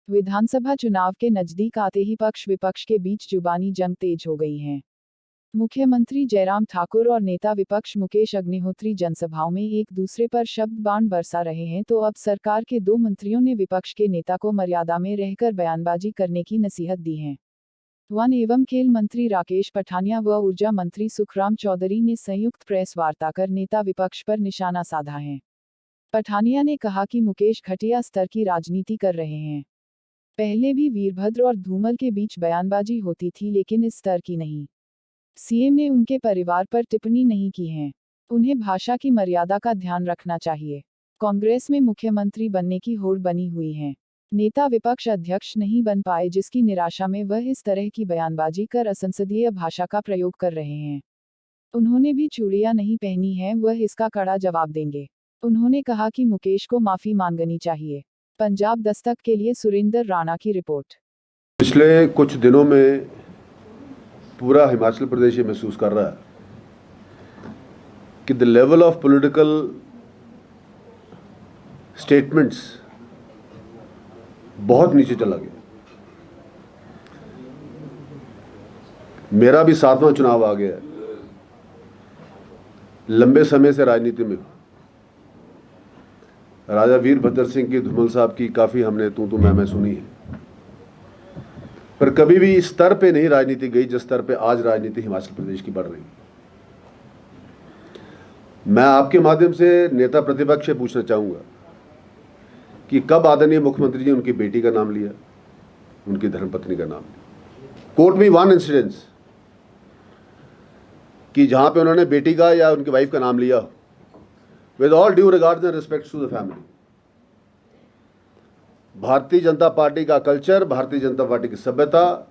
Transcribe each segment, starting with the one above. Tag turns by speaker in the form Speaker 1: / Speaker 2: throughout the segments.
Speaker 1: विधानसभा चुनाव के नजदीक आते ही पक्ष विपक्ष के बीच जुबानी जंग तेज हो गई है। मुख्यमंत्री जयराम ठाकुर और नेता विपक्ष मुकेश अग्निहोत्री जनसभाओं में एक दूसरे पर शब्द बाण बरसा रहे हैं, तो अब सरकार के दो मंत्रियों ने विपक्ष के नेता को मर्यादा में रहकर बयानबाजी करने की नसीहत दी है। वन एवं खेल मंत्री राकेश पठानिया व ऊर्जा मंत्री सुखराम चौधरी ने संयुक्त प्रेस वार्ता कर नेता विपक्ष पर निशाना साधा है। पठानिया ने कहा कि मुकेश घटिया स्तर की राजनीति कर रहे हैं। पहले भी वीरभद्र और धूमल के बीच बयानबाजी होती थी, लेकिन इस स्तर की नहीं। सीएम ने उनके परिवार पर टिप्पणी नहीं की है। उन्हें भाषा की मर्यादा का ध्यान रखना चाहिए। कांग्रेस में मुख्यमंत्री बनने की होड़ बनी हुई है। नेता विपक्ष अध्यक्ष नहीं बन पाए, जिसकी निराशा में वह इस तरह की बयानबाजी कर असंसदीय भाषा का प्रयोग कर रहे हैं। उन्होंने भी चूड़ियां नहीं पहनी हैं, वह इसका कड़ा जवाब देंगे। उन्होंने कहा कि मुकेश को माफी मांगनी चाहिए। पंजाब दस्तक के लिए सुरेंद्र राणा की रिपोर्ट।
Speaker 2: पिछले कुछ दिनों में पूरा हिमाचल प्रदेश ये महसूस कर रहा है कि the level of political statements बहुत नीचे चला गया। मेरा भी 7वां चुनाव आ गया है। लंबे समय से राजनीति में राजा वीरभद्र सिंह की, धूमल साहब की काफी हमने तू मैं सुनी है, पर कभी भी इस स्तर पे नहीं राजनीति गई जिस स्तर पे आज राजनीति हिमाचल प्रदेश की बढ़ रही है। मैं आपके माध्यम से नेता प्रतिपक्ष से पूछना चाहूंगा कि कब आदरणीय मुख्यमंत्री जी उनकी बेटी का नाम लिया, उनकी धर्मपत्नी का नाम लिया। कोर्ट में वन इंसिडेंस कि जहां पे उन्होंने बेटी का या उनकी वाइफ का नाम लिया, with all due regards and respect to the family. Bharatiya Janata party का कल्चर, भारतीय जनता पार्टी की सभ्यता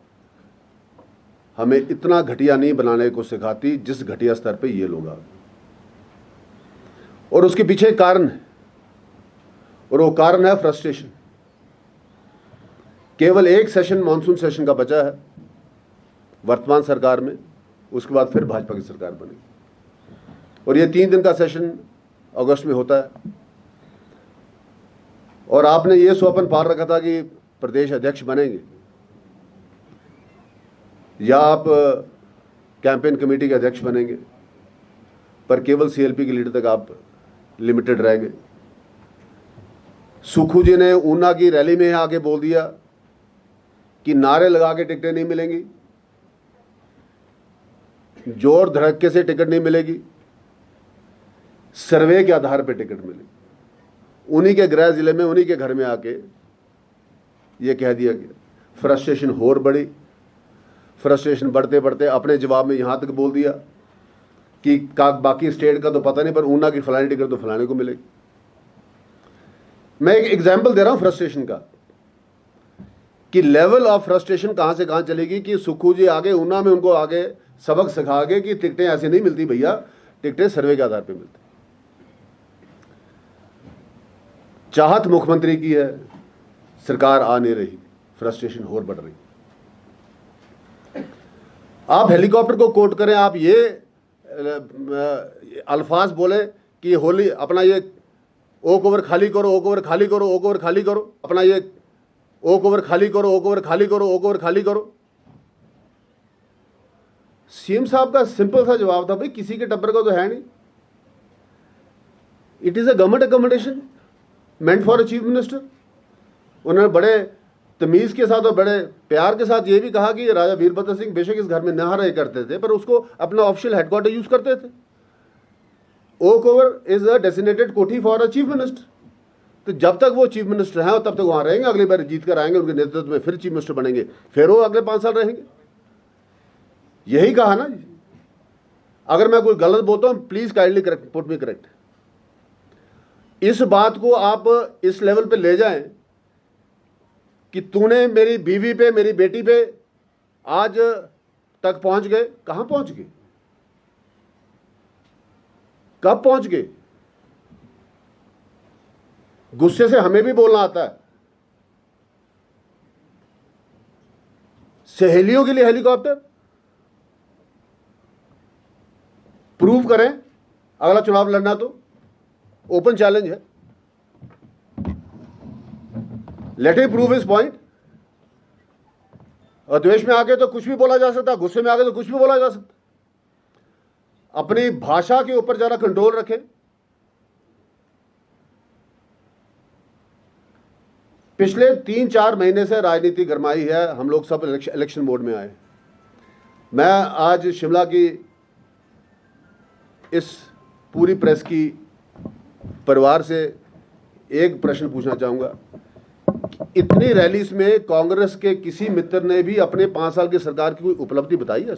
Speaker 2: हमें इतना घटिया नहीं बनाने को सिखाती जिस घटिया स्तर पे ये लोग आ गए। और उसके पीछे एक कारण है, और वो कारण है फ्रस्ट्रेशन। केवल एक सेशन मॉनसून सेशन का बचा है वर्तमान सरकार में, उसके बाद फिर भाजपा की सरकार बनेगी और ये 3 दिन का सेशन अगस्त में होता है। और आपने ये स्वप्न पाल रखा था कि प्रदेश अध्यक्ष बनेंगे या आप कैंपेन कमेटी के अध्यक्ष बनेंगे, पर केवल सीएलपी के लीडर तक आप लिमिटेड रहेंगे। सुखू जी ने ऊना की रैली में आके बोल दिया कि नारे लगा के टिकटें नहीं मिलेंगी, जोर धड़क्के से टिकट नहीं मिलेगी, सर्वे के आधार पर टिकट मिलेगी। उन्हीं के गृह जिले में, उन्हीं के घर में आके ये कह दिया गया। फ्रस्ट्रेशन और बढ़ी। फ्रस्ट्रेशन बढ़ते बढ़ते अपने जवाब में यहां तक बोल दिया कि बाकी स्टेट का तो पता नहीं, पर ऊना की फलानी टिकट तो फलाने को मिलेगी। मैं एक एग्जाम्पल दे रहा हूं फ्रस्ट्रेशन का कि लेवल ऑफ फ्रस्ट्रेशन कहां से कहां चलेगी कि सुखू जी आगे ऊना में उनको आगे सबक सिखा के कि टिकटें ऐसे नहीं मिलती भैया, टिकटें सर्वे के आधार पर मिलती। चाहत मुख्यमंत्री की है, सरकार आ नहीं रही, फ्रस्ट्रेशन और बढ़ रही। आप हेलीकॉप्टर को कोट करें, आप ये अल्फाज बोले कि होली अपना ये ओक ओवर खाली करो, ओक ओवर खाली करो, ओक ओवर खाली करो, अपना ये ओक ओवर खाली करो, ओक ओवर खाली करो, ओक ओवर खाली करो। सीएम साहब का सिंपल सा जवाब था, भाई किसी के टब्बर का तो है नहीं। It is a government accommodation meant for a chief minister. उन्होंने बड़े तमीज के साथ और बड़े प्यार के साथ ये भी कहा कि राजा वीरभद्र सिंह बेशक इस घर में न रहे करते थे, पर उसको अपना ऑफिशियल हेडक्वार्टर यूज करते थे। Oakover is a designated कोठी फॉर अ चीफ मिनिस्टर। तो जब तक वो चीफ मिनिस्टर हैं तब तक वहां रहेंगे, अगली बार जीत कर आएंगे, उनके नेतृत्व में फिर चीफ मिनिस्टर बनेंगे, फिर वो अगले 5 साल रहेंगे। यही कहा ना। अगर मैं कोई गलत बोलता हूं please kindly correct, put me correct. इस बात को आप इस लेवल पे ले जाएं कि तूने मेरी बीवी पे, मेरी बेटी पे आज तक पहुंच गए। कहां पहुंच गए, कब पहुंच गए? गुस्से से हमें भी बोलना आता है। सहेलियों के लिए हेलीकॉप्टर, प्रूव करें अगला चुनाव लड़ना तो ओपन चैलेंज है। Let him prove his point. और द्वेष में आके तो कुछ भी बोला जा सकता, गुस्से में आके तो कुछ भी बोला जा सकता। अपनी भाषा के ऊपर जरा कंट्रोल रखें। पिछले 3-4 महीने से राजनीति गरमाई है, हम लोग सब इलेक्शन मोड में आए। मैं आज शिमला की इस पूरी प्रेस की परिवार से एक प्रश्न पूछना चाहूंगा। इतनी रैलीज में कांग्रेस के किसी मित्र ने भी अपने 5 साल की सरकार की कोई उपलब्धि बताई है?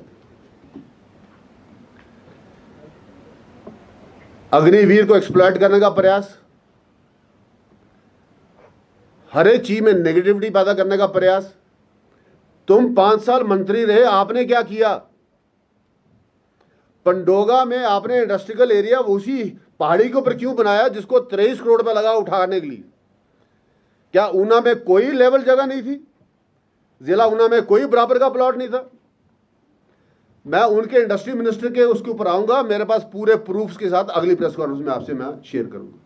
Speaker 2: अग्निवीर को एक्सप्लॉइट करने का प्रयास, हर एक चीज में नेगेटिविटी पैदा करने का प्रयास। तुम 5 साल मंत्री रहे, आपने क्या किया? पंडोगा में आपने इंडस्ट्रियल एरिया उसी पहाड़ी के ऊपर क्यों बनाया जिसको 23 करोड़ रुपए लगा उठाने के लिए? क्या ऊना में कोई लेवल जगह नहीं थी? जिला ऊना में कोई बराबर का प्लॉट नहीं था? मैं उनके इंडस्ट्री मिनिस्टर के उसके ऊपर आऊंगा, मेरे पास पूरे प्रूफ्स के साथ अगली प्रेस कॉन्फ्रेंस में आपसे मैं शेयर करूंगा।